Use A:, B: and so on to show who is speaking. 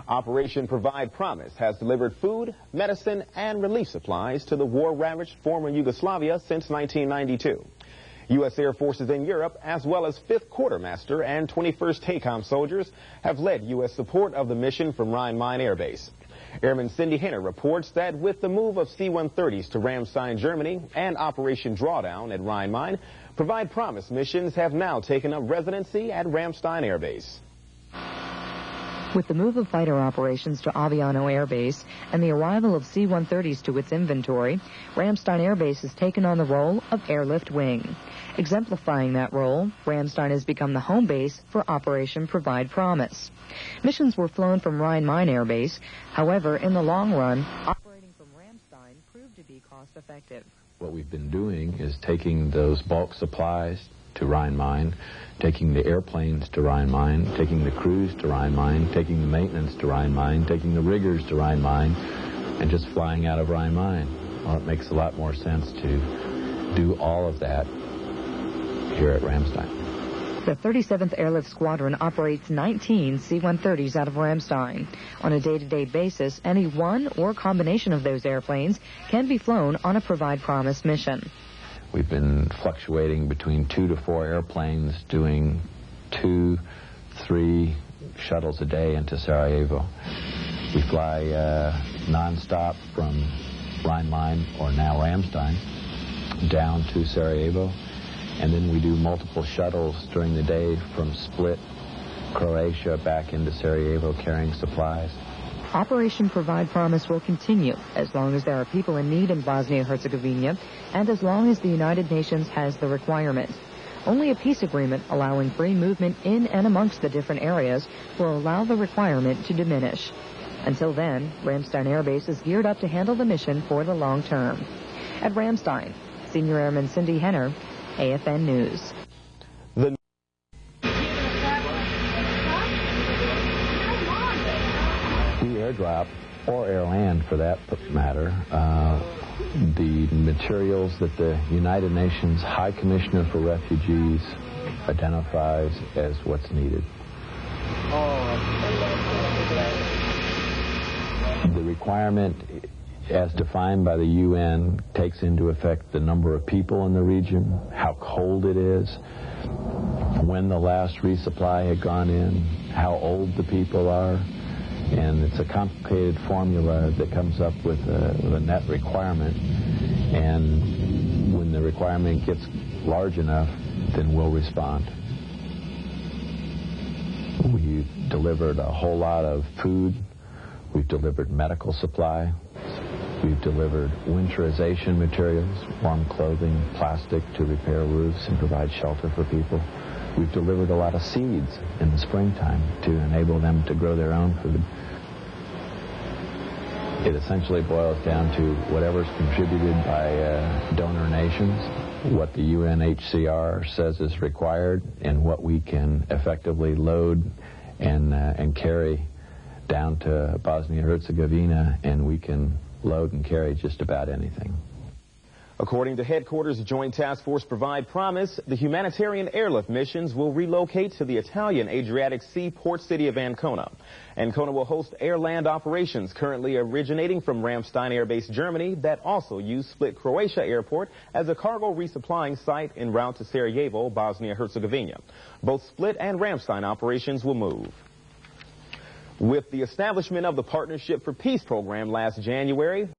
A: Operation Provide Promise has delivered food, medicine, and relief supplies to the war-ravaged former Yugoslavia since 1992. U.S. Air Forces in Europe, as well as 5th Quartermaster and 21st TACOM soldiers, have led U.S. support of the mission from Rhein-Main Air Base. Airman Cindy Henner reports that with the move of C-130s to Ramstein, Germany, and Operation Drawdown at Rhein-Main, Provide Promise missions have now taken up residency at Ramstein Air Base.
B: With the move of fighter operations to Aviano Air Base and the arrival of C-130s to its inventory, Ramstein Air Base has taken on the role of airlift wing. Exemplifying that role, Ramstein has become the home base for Operation Provide Promise. Missions were flown from Rhein-Main Air Base. However, in the long run, operating from Ramstein proved to be cost-effective.
C: What we've been doing is taking those bulk supplies to Rhein-Main, taking the airplanes to Rhein-Main, taking the crews to Rhein-Main, taking the maintenance to Rhein-Main, taking the riggers to Rhein-Main, and just flying out of Rhein-Main. Well, it makes a lot more sense to do all of that here at Ramstein.
B: The 37th Airlift Squadron operates 19 C-130s out of Ramstein. On a day-to-day basis, any one or combination of those airplanes can be flown on a Provide Promise mission.
C: We've been fluctuating between 2 to 4 airplanes doing 2, 3 shuttles a day into Sarajevo. We fly non-stop from Rhein-Main, or now Ramstein, down to Sarajevo. And then we do multiple shuttles during the day from Split, Croatia, back into Sarajevo carrying supplies.
B: Operation Provide Promise will continue as long as there are people in need in Bosnia-Herzegovina and as long as the United Nations has the requirement. Only a peace agreement allowing free movement in and amongst the different areas will allow the requirement to diminish. Until then, Ramstein Air Base is geared up to handle the mission for the long term. At Ramstein, Senior Airman Cindy Henner, AFN News.
A: The
C: airdrop, or air land for that matter, the materials that the United Nations High Commissioner for Refugees identifies as what's needed. The requirement, as defined by the UN, takes into effect the number of people in the region, how cold it is, when the last resupply had gone in, how old the people are, and it's a complicated formula that comes up with a net requirement. And when the requirement gets large enough, then we'll respond. We've delivered a whole lot of food. We've delivered medical supply. We've delivered winterization materials, warm clothing, plastic to repair roofs and provide shelter for people. We've delivered a lot of seeds in the springtime to enable them to grow their own food. It essentially boils down to whatever's contributed by donor nations, what the UNHCR says is required, and what we can effectively load and carry down to Bosnia-Herzegovina, and we can load and carry just about anything.
A: According to Headquarters Joint Task Force Provide Promise, the humanitarian airlift missions will relocate to the Italian Adriatic Sea port city of Ancona. Ancona will host air-land operations currently originating from Ramstein Air Base, Germany, that also use Split, Croatia Airport as a cargo resupplying site en route to Sarajevo, Bosnia-Herzegovina. Both Split and Ramstein operations will move. With the establishment of the Partnership for Peace program last January,